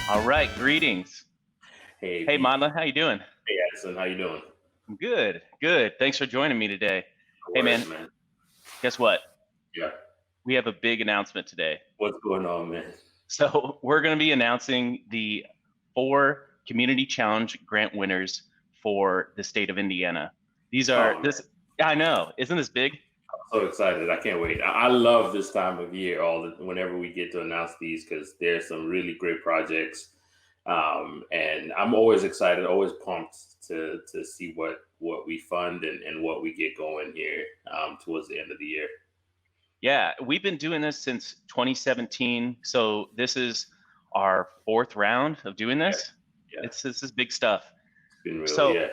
All right, greetings. Hey, Hey, B. Manla, how you doing? Hey, Addison, how you doing? I'm good, good. Thanks for joining me today. No Hey, worries, man, man. guess what? Yeah. We have a big announcement today. What's going on, man? So we're going to be announcing the 4 Community Challenge grant winners for the state of Indiana. These are Oh, man, this. I know, isn't this big? I'm so excited. I can't wait. I love this time of year, whenever we get to announce these, because there's some really great projects. And I'm always excited, always pumped to see what we fund and what we get going here towards the end of the year. Yeah, we've been doing this since 2017. So this is our 4th round of doing Yeah, this. yeah. This is big stuff. It's been real, So yeah.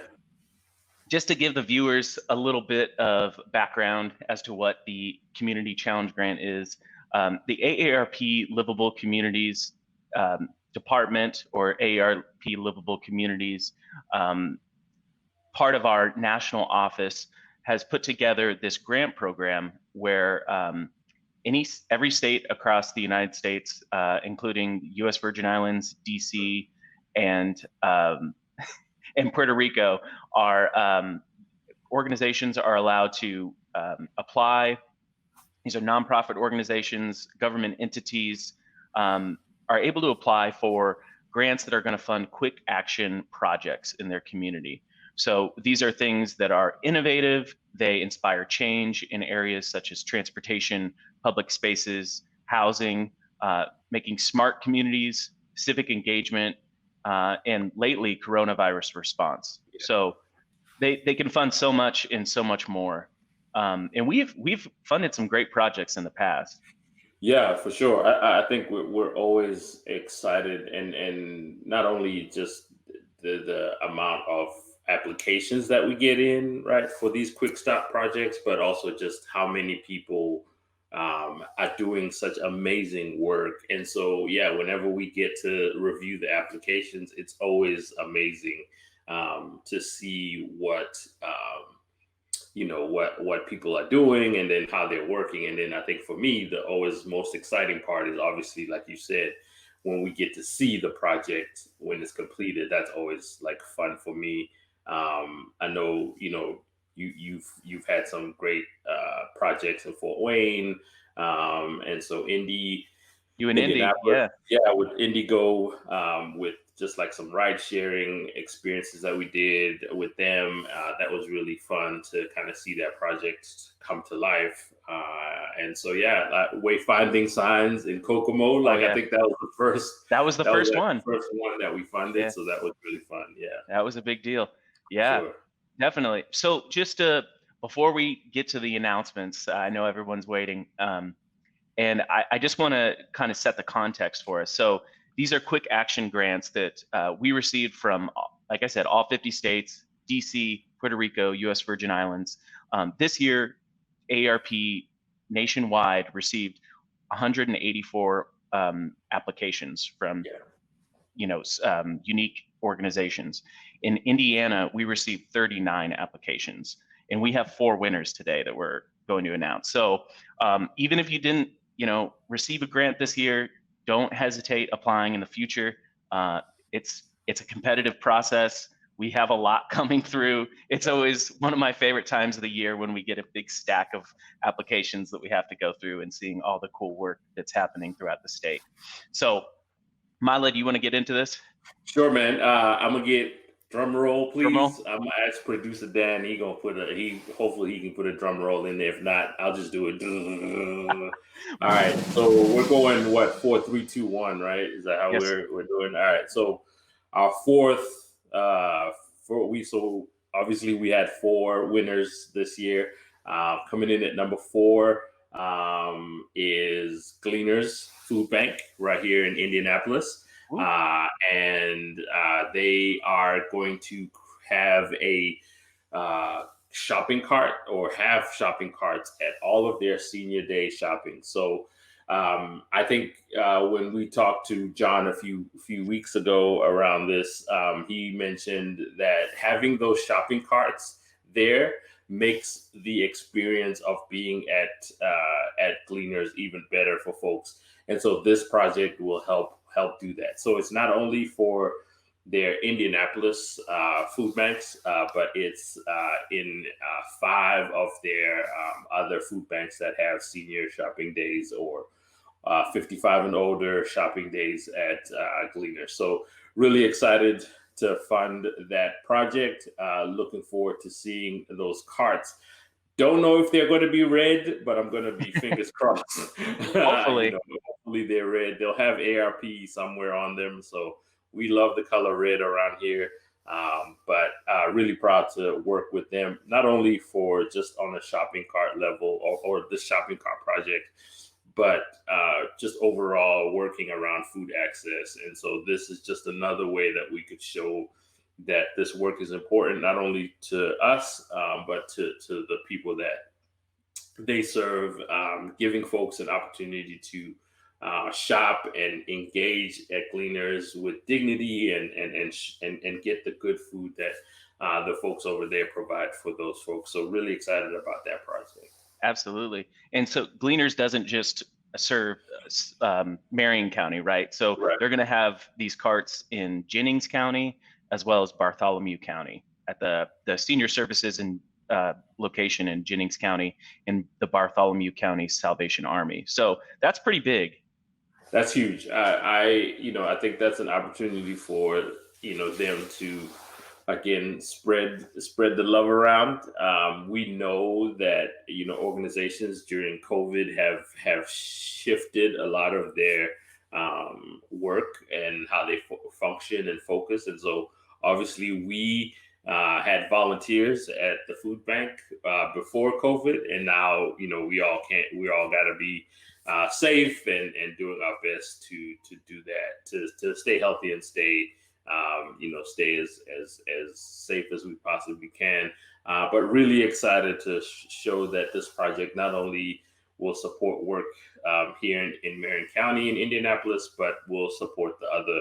just to give the viewers a little bit of background as to what the Community Challenge Grant is, the AARP Livable Communities Department, or AARP Livable Communities, part of our national office, has put together this grant program where every state across the United States, including U.S. Virgin Islands, D.C., and and Puerto Rico, are organizations are allowed to apply. These are nonprofit organizations, government entities, are able to apply for grants that are going to fund quick action projects in their community. So these are things that are innovative. They inspire change in areas such as transportation, public spaces, housing, making smart communities, civic engagement, and lately coronavirus response. So they can fund so much and so much more. And we've funded some great projects in the past. Yeah, for sure. I think we're always excited, and not only just the amount of applications that we get in, right, for these quick stop projects, but also just how many people are doing such amazing work. And so, yeah, whenever we get to review the applications, it's always amazing to see what people are doing and then how they're working. And then I think for me, the always most exciting part is obviously, like you said, when we get to see the project when it's completed. That's always like fun for me. I know you've had some great projects in Fort Wayne, and so You in Indy, Indianapolis, yeah. yeah, with Indigo, with just like some ride sharing experiences that we did with them. That was really fun to kind of see that project come to life. And so, yeah, wayfinding signs in Kokomo, Oh like I yeah, think that was the first, that was the that was first like one. the first one that we funded. Yeah, So that was really fun. Yeah, that was a big deal. for Yeah, sure. definitely. So just before we get to the announcements, I know everyone's waiting. And I just want to kind of set the context for us. So these are quick action grants that we received from, like I said, all 50 states, DC, Puerto Rico, US Virgin Islands. This year, AARP nationwide received 184 applications from Yeah. unique organizations. In Indiana, we received 39 applications, and we have 4 winners today that we're going to announce. So even if you didn't, receive a grant this year, don't hesitate applying in the future. It's a competitive process. We have a lot coming through. It's always one of my favorite times of the year when we get a big stack of applications that we have to go through and seeing all the cool work that's happening throughout the state. So Mila, do you want to get into this? Sure, man. I'm gonna get drum roll, Drum please. roll. I'm gonna ask producer Dan. He hopefully he can put a drum roll in there. If not, I'll just do it. All right. So we're going what 4, 3, 2, 1, right? Is that how Yes. we're doing? All right. So our fourth so obviously we had 4 winners this year. Coming in at number 4 is Gleaners Food Bank right here in Indianapolis. Ooh. And they are going to have a shopping cart or have shopping carts at all of their senior day shopping. So I think when we talked to John a few weeks ago around this, he mentioned that having those shopping carts there makes the experience of being at Gleaners even better for folks. And so this project will help help do that. So it's not only for their Indianapolis food banks, but it's in 5 of their other food banks that have senior shopping days or 55 and older shopping days at Gleaners. So really excited to fund that project. Looking forward to seeing those carts. Don't know if they're going to be red, but I'm going to be fingers crossed. Hopefully. Hopefully they're red. They'll have ARP somewhere on them. So we love the color red around here. But really proud to work with them, not only for just on a shopping cart level or the shopping cart project, but just overall working around food access. And so this is just another way that we could show that this work is important, not only to us, but to the people that they serve, giving folks an opportunity to shop and engage at Gleaners with dignity and get the good food that the folks over there provide for those folks. So really excited about that project. Absolutely. And so Gleaners doesn't just serve Marion County, right? So they're going to have these carts in Jennings County as well as Bartholomew County at the senior services and location in Jennings County and the Bartholomew County Salvation Army. So that's pretty big. That's huge. I think that's an opportunity for them to again spread the love around. We know that organizations during COVID have shifted a lot of their work and how they function and focus, and so obviously we had volunteers at the food bank before COVID, and now we all got to be safe and doing our best to do that, to stay healthy and stay stay as safe as we possibly can. But really excited to show that this project not only will support work here in Marion County in Indianapolis, but will support the other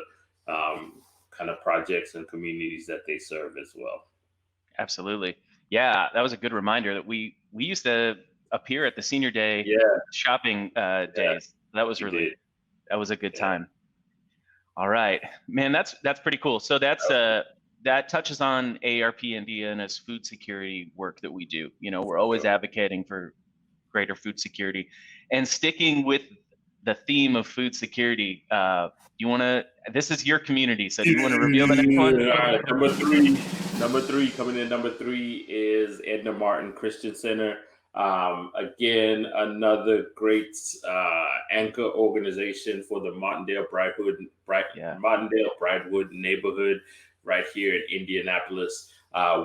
kind of projects and communities that they serve as well. Absolutely. Yeah, that was a good reminder that we used to appear at the senior day shopping days. That was that was a good time. All right, man, that's pretty cool. So that's that touches on AARP Indiana's food security work that we do. We're always advocating for greater food security, and sticking with the theme of food security. This is your community, so do you want to reveal the next one? All right, number three is Edna Martin Christian Center. Again, another great anchor organization for the Martindale Brightwood neighborhood right here in Indianapolis.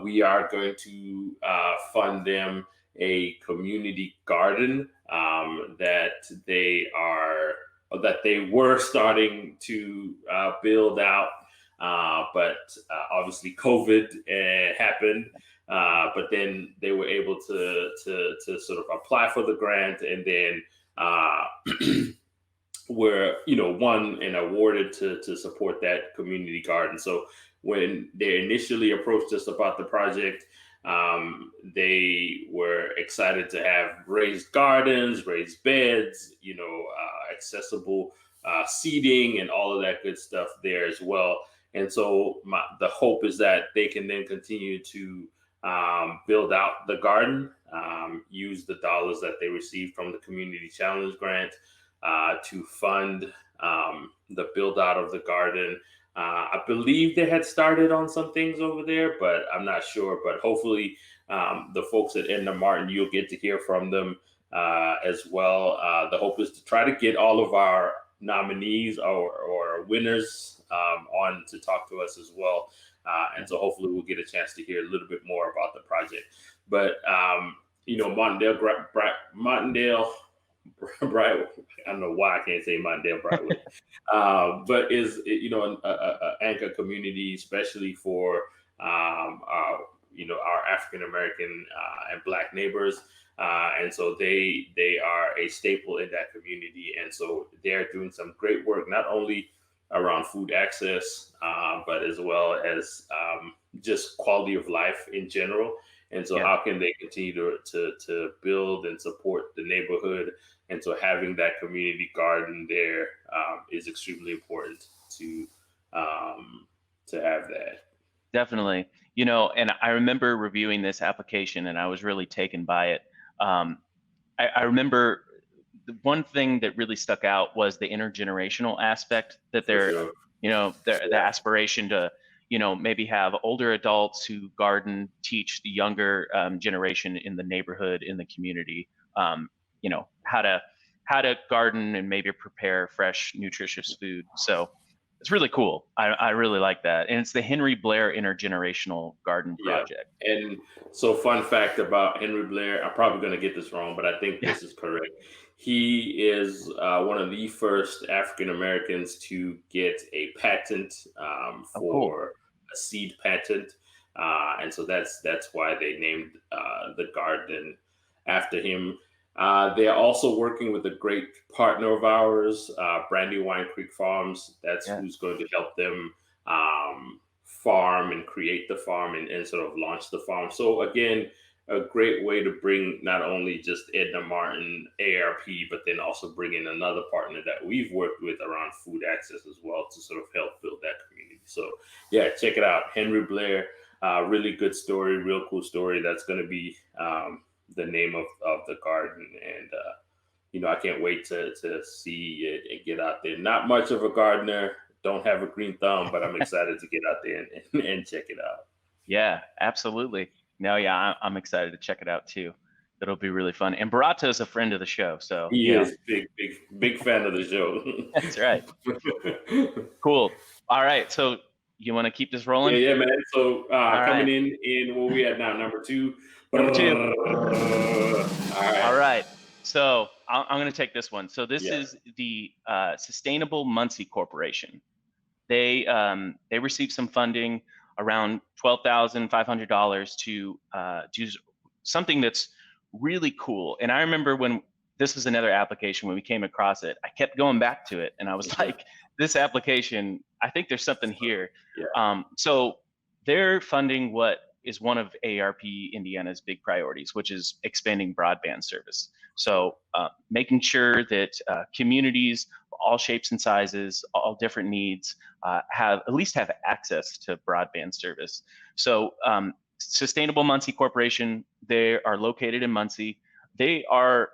We are going to fund them a community garden that they were starting to build out, but obviously COVID happened. But then they were able to sort of apply for the grant, and then were won and awarded to support that community garden. So when they initially approached us about the project, they were excited to have raised gardens, raised beds, accessible seating, and all of that good stuff there as well. And so the hope is that they can then continue to build out the garden, use the dollars that they received from the Community Challenge Grant to fund the build out of the garden. I believe they had started on some things over there, but I'm not sure. But hopefully the folks at Edna Martin, you'll get to hear from them as well. The hope is to try to get all of our nominees or winners on to talk to us as well. And so hopefully we'll get a chance to hear a little bit more about the project. But, Martindale Brightwood, I don't know why I can't say Martindale Brightwood, but is, an anchor community, especially for, our African-American and Black neighbors. And so they are a staple in that community. And so they're doing some great work, not only around food access, but as well as just quality of life in general. And so how can they continue to build and support the neighborhood And so having that community garden there is extremely important to have that. Definitely. And I remember reviewing this application and I was really taken by it. Um, I remember the one thing that really stuck out was the intergenerational aspect that For they're, sure. the Yeah. aspiration to, maybe have older adults who garden, teach the younger generation in the neighborhood, in the community, how to garden and maybe prepare fresh, nutritious food. So it's really cool. I really like that. And it's the Henry Blair Intergenerational Garden Yeah. Project. And so, fun fact about Henry Blair, I'm probably going to get this wrong, but I think Yeah. this is correct. He is one of the first African Americans to get a patent Oh, cool. for a seed patent. And so that's why they named the garden after him. They're also working with a great partner of ours, Brandywine Creek Farms. That's Yeah. who's going to help them farm and create the farm and sort of launch the farm. So again, a great way to bring not only just Edna Martin ARP, but then also bring in another partner that we've worked with around food access as well to sort of help build that community. So yeah, check it out. Henry Blair, really good story, real cool story. That's going to be the name of the garden. And, I can't wait to see it and get out there. Not much of a gardener, don't have a green thumb, but I'm excited to get out there and check it out. Yeah, absolutely. No, yeah, I'm excited to check it out too. That'll be really fun. And Barato is a friend of the show, so He is big fan of the show. that's right. Cool. All right, so you want to keep this rolling? Yeah, man. So coming right. in where we at now, number 2. Number 2. All All right. right. So I'm going to take this one. So this Yeah. is the Sustainable Muncie Corporation. They received some funding, around $12,500, to do something that's really cool. And I remember when this was another application, when we came across it, I kept going back to it, and I was like, this application, I think there's something here. Yeah. So they're funding what is one of ARP Indiana's big priorities, which is expanding broadband service. So making sure that communities of all shapes and sizes, all different needs, have access to broadband service. So Sustainable Muncie Corporation, they are located in Muncie. They are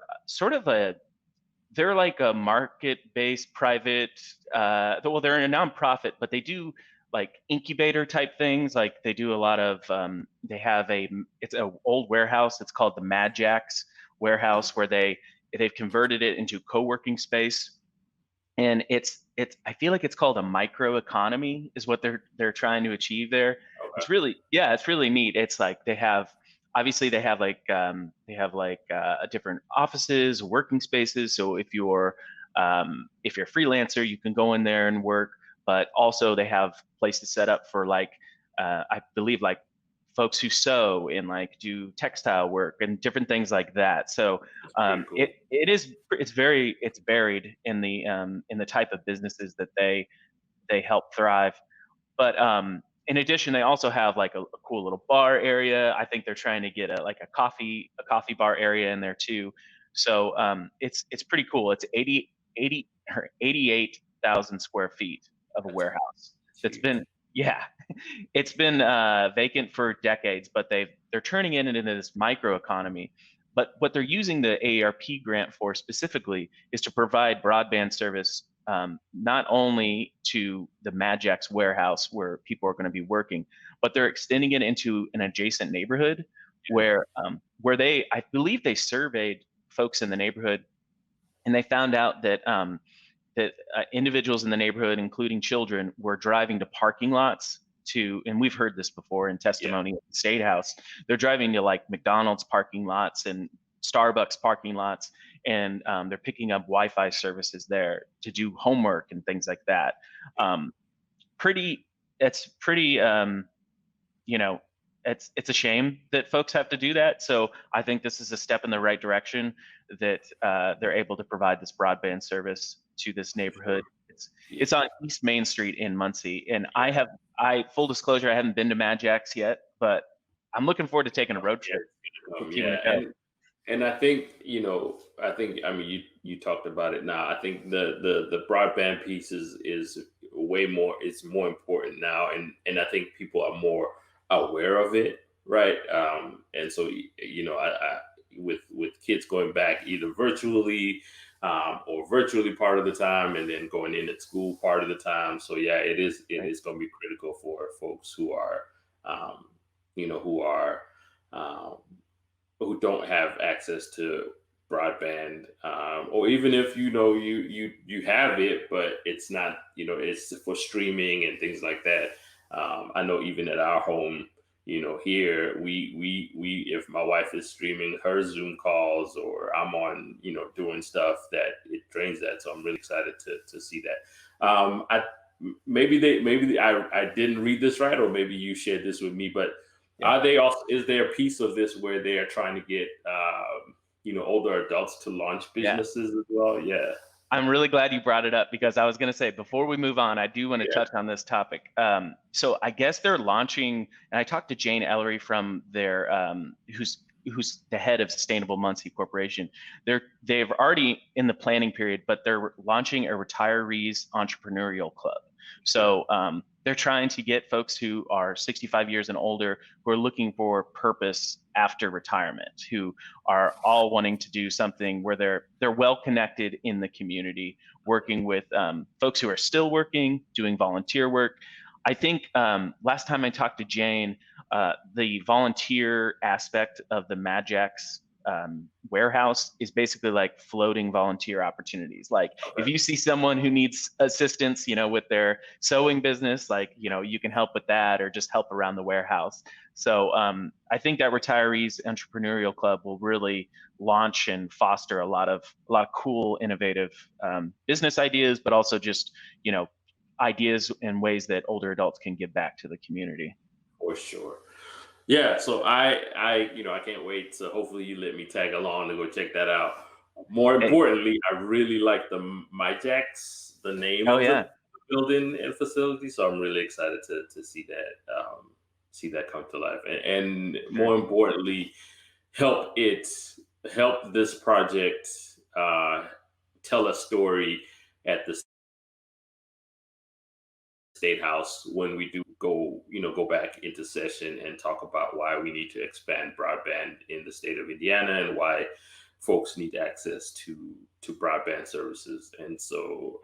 they're like a market-based private, well, they're a nonprofit, but they do like incubator type things. Like they do a lot of, it's an old warehouse. It's called the Mad Jacks warehouse, where they've converted it into co-working space. And I feel like it's called a micro economy is what they're trying to achieve there. Okay. It's really neat. It's like they have different offices, working spaces. So if you're a freelancer, you can go in there and work, but also they have places set up for I believe folks who sew and do textile work and different things like that. So Cool. it's buried in the type of businesses that they help thrive. But in addition, they also have a cool little bar area. I think they're trying to get a coffee bar area in there too. So it's pretty cool. It's 88,000 square feet of a warehouse that's been it's been vacant for decades, but they're turning it into this microeconomy. But what they're using the AARP grant for specifically is to provide broadband service, not only to the Magix warehouse where people are going to be working, but they're extending it into an adjacent neighborhood where I believe they surveyed folks in the neighborhood, and they found out that individuals in the neighborhood, including children, were driving to parking lots and we've heard this before in testimony at the State House. They're driving to McDonald's parking lots and Starbucks parking lots, and they're picking up Wi-Fi services there to do homework and things like that. It's a shame that folks have to do that. So I think this is a step in the right direction, that they're able to provide this broadband service to this neighborhood. It's on East Main Street in Muncie, and full disclosure, I haven't been to Magix yet, but I'm looking forward to taking a road trip. And I think, I mean, you talked about it now. I think the broadband piece is way more, it's more important now. And I think people are more aware of it. Right. And so, with kids going back either virtually, or virtually part of the time, and then going in at school part of the time. So yeah, it Right. is going to be critical for folks who are, um, who are, um, who don't have access to broadband, or even if you have it, but it's not, it's for streaming and things like that. I know even at our home, here we if my wife is streaming her Zoom calls, or I'm on, doing stuff, that it drains that. So I'm really excited to see that. I maybe I didn't read this right, or maybe you shared this with me, but Yeah. are they also, is there a piece of this where they are trying to get, older adults to launch Yeah. businesses as well? Yeah. I'm really glad you brought it up, because I was going to say, before we move on, I do want to Yeah. touch on this topic. So I guess they're launching, and I talked to Jane Ellery from their, who's the head of Sustainable Muncie Corporation. They've already in the planning period, but they're launching a retirees entrepreneurial club. So they're trying to get folks who are 65 years and older, who are looking for purpose after retirement, who are all wanting to do something where they're well connected in the community, working with folks who are still working, doing volunteer work. I think last time I talked to Jane, the volunteer aspect of the Magix warehouse is basically like floating volunteer opportunities. Like if Okay. you see someone who needs assistance, with their sewing business, like, you can help with that, or just help around the warehouse. So I think that Retirees Entrepreneurial Club will really launch and foster a lot of cool, innovative business ideas, but also just, ideas and ways that older adults can give back to the community. For sure. Yeah. So I can't wait. So hopefully you let me tag along to go check that out. More Hey, importantly, I really like the MyJax, the name oh of the yeah, building and facility. So I'm really excited to see that come to life. And sure. more importantly, help it help this project, uh, tell a story at the state house when we do go back into session and talk about why we need to expand broadband in the state of Indiana, and why folks need access to broadband services. And so,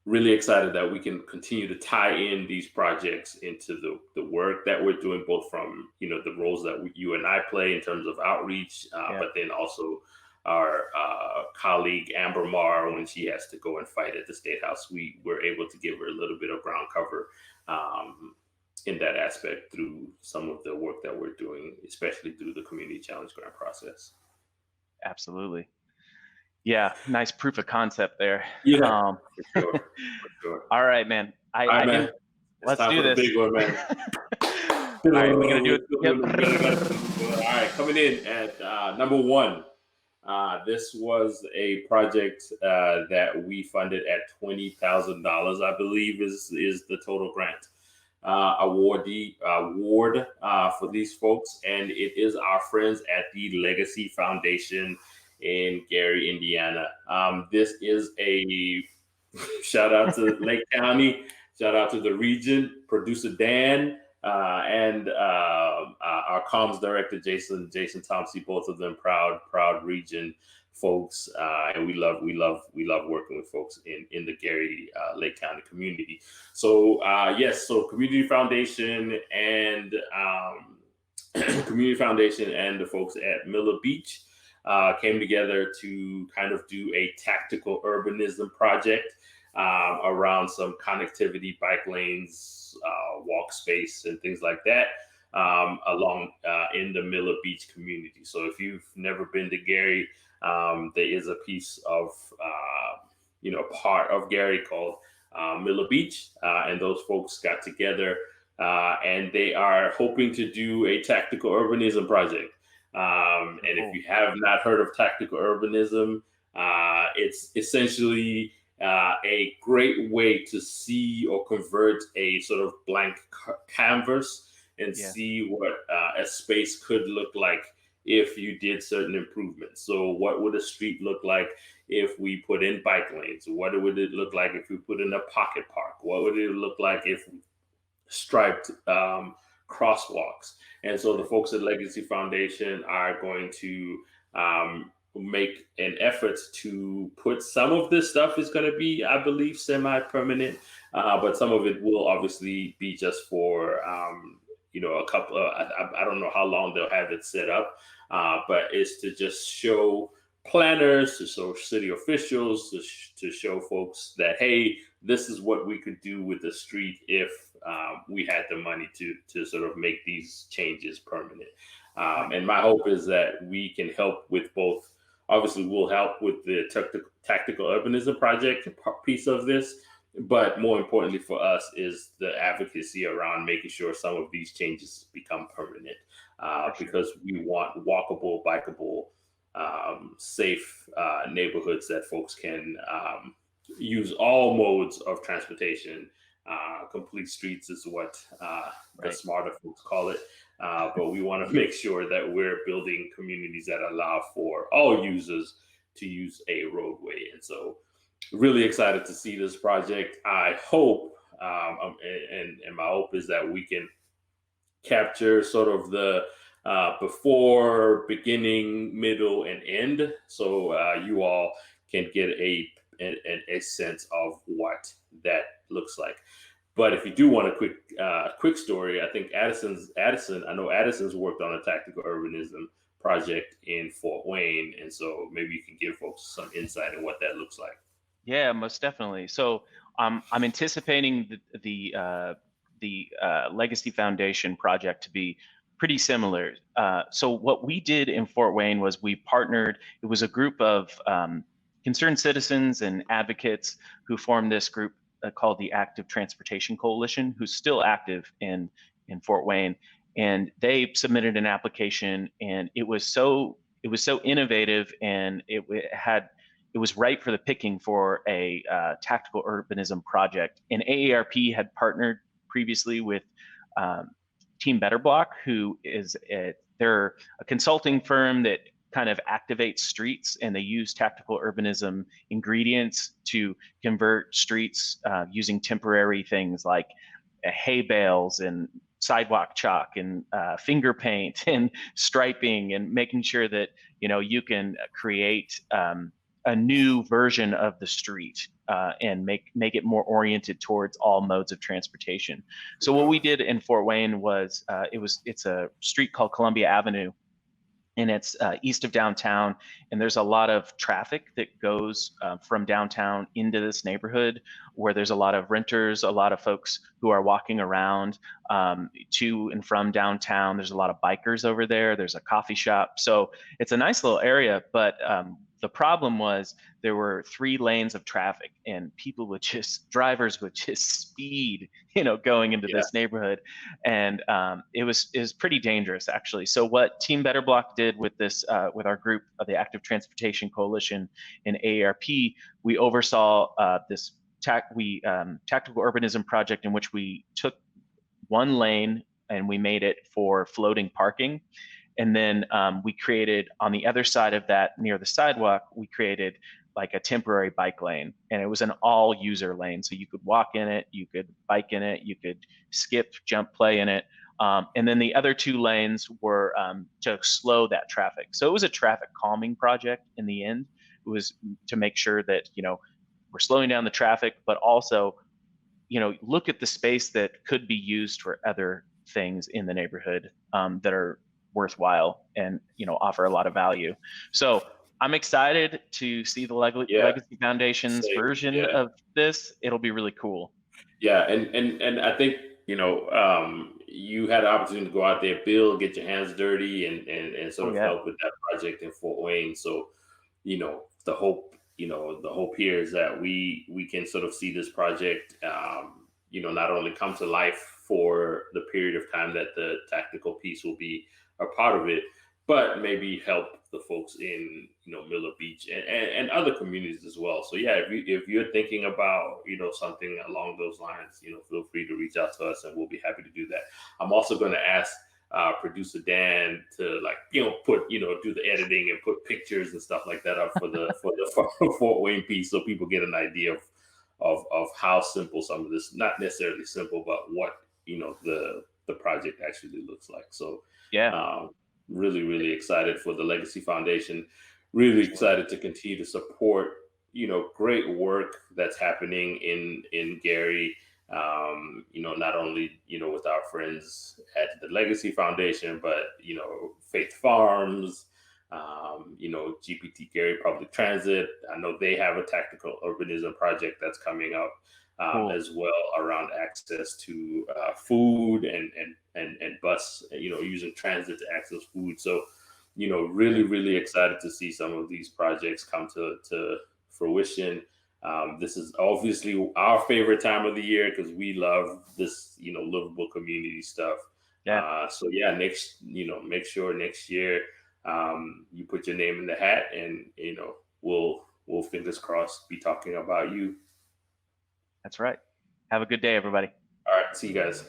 really excited that we can continue to tie in these projects into the work that we're doing, both from, the roles that you and I play in terms of outreach, Yeah, but then also our colleague Amber Marr, when she has to go and fight at the state house, we were able to give her a little bit of ground cover, in that aspect, through some of the work that we're doing, especially through the community challenge grant process. absolutely. Yeah, nice proof of concept there. Yeah, Um, for sure, for sure. all right, man. I, All right, I man. do. It's Let's time do for the this. big one, man. All right, we're gonna do it. Yep. All right, coming in at number one. This was a project that we funded at $20,000, I believe, is the total grant award for these folks, and it is our friends at the Legacy Foundation in Gary, Indiana. This is a shout out to Lake County, shout out to the region, producer Dan, and our comms director Jason Thompson, both of them proud region folks, and we love working with folks in the Gary Lake County community. So yes, so Community Foundation and Community Foundation and the folks at Miller Beach came together to kind of do a tactical urbanism project around some connectivity, bike lanes, walk space, and things like that, along in the Miller Beach community. So if you've never been to Gary, there is a piece of, part of Gary called Miller Beach, and those folks got together, and they are hoping to do a tactical urbanism project. And if Cool. you have not heard of tactical urbanism, it's essentially a great way to see or convert a sort of blank canvas and Yeah. see what a space could look like if you did certain improvements. So what would a street look like if we put in bike lanes? What would it look like if we put in a pocket park? What would it look like if we striped crosswalks? And so the folks at Legacy Foundation are going to make an effort to put some of this stuff is going to be, I believe, semi-permanent, but some of it will obviously be just for a couple of, I don't know how long they'll have it set up, but it's to just show planners, to show city officials, to show folks that, hey, this is what we could do with the street if we had the money to sort of make these changes permanent. And my hope is that we can help with both. Obviously, we'll help with the tactical urbanism project piece of this, but more importantly for us is the advocacy around making sure some of these changes become permanent, because we want walkable, bikeable, safe neighborhoods that folks can use all modes of transportation. Complete streets is what the smarter folks call it. But we want to make sure that we're building communities that allow for all users to use a roadway. And so really excited to see this project. I hope, and my hope is that we can capture sort of the before, beginning, middle, and end. So you all can get a sense of what that looks like. But if you do want a quick story, I think I know Addison's worked on a tactical urbanism project in Fort Wayne. And so maybe you can give folks some insight on what that looks like. Yeah, most definitely. So I'm anticipating the Legacy Foundation project to be pretty similar. So what we did in Fort Wayne was we partnered. It was a group of concerned citizens and advocates who formed this group called the Active Transportation Coalition, who's still active in Fort Wayne. And they submitted an application, and it was so innovative, and it was ripe for the picking for a tactical urbanism project. And AARP had partnered previously with Team Better Block, who is they're a consulting firm that kind of activates streets, and they use tactical urbanism ingredients to convert streets using temporary things like hay bales and sidewalk chalk and finger paint and striping, and making sure that you can create a new version of the street and make it more oriented towards all modes of transportation. So what we did in Fort Wayne was it's a street called Columbia Avenue, and it's east of downtown, and there's a lot of traffic that goes from downtown into this neighborhood, where there's a lot of renters, a lot of folks who are walking around to and from downtown. There's a lot of bikers over there. There's a coffee shop. So it's a nice little area, but the problem was there were 3 lanes of traffic, and drivers would just speed, going into this neighborhood. And it was pretty dangerous, actually. So what Team Better Block did with this, with our group of the Active Transportation Coalition in AARP, we oversaw this tactical urbanism project, in which we took 1 lane and we made it for floating parking. And then we created, on the other side of that, near the sidewalk, we created like a temporary bike lane, and it was an all user lane. So you could walk in it, you could bike in it, you could skip, jump, play in it. And then the other 2 lanes were to slow that traffic. So it was a traffic calming project in the end. It was to make sure that, we're slowing down the traffic, but also, look at the space that could be used for other things in the neighborhood that are worthwhile and offer a lot of value. So I'm excited to see the Legacy Foundation's version of this. It'll be really cool. Yeah, and I think you had an opportunity to go out there, Bill, get your hands dirty, and sort of help with that project in Fort Wayne. So the hope here is that we can sort of see this project not only come to life for the period of time that the tactical piece will be a part of it, but maybe help the folks in Miller Beach and other communities as well. So yeah, if you're thinking about something along those lines, feel free to reach out to us, and we'll be happy to do that. I'm also going to ask producer Dan to like, put, do the editing and put pictures and stuff like that up for the Fort Wayne piece, so people get an idea of how simple some of this, not necessarily simple, but what, the project actually looks like. So Yeah. really, really excited for the Legacy Foundation. Really excited to continue to support, great work that's happening in Gary. Not only, with our friends at the Legacy Foundation, but, Faith Farms, GPT Gary Public Transit. I know they have a tactical urbanism project that's coming up Cool. as well, around access to food and bus, using transit to access food. So, really, really excited to see some of these projects come to fruition. This is obviously our favorite time of the year because we love this, livable community stuff. Yeah. So yeah, make sure next year you put your name in the hat, and we'll fingers crossed be talking about you. That's right. Have a good day, everybody. All right, see you guys.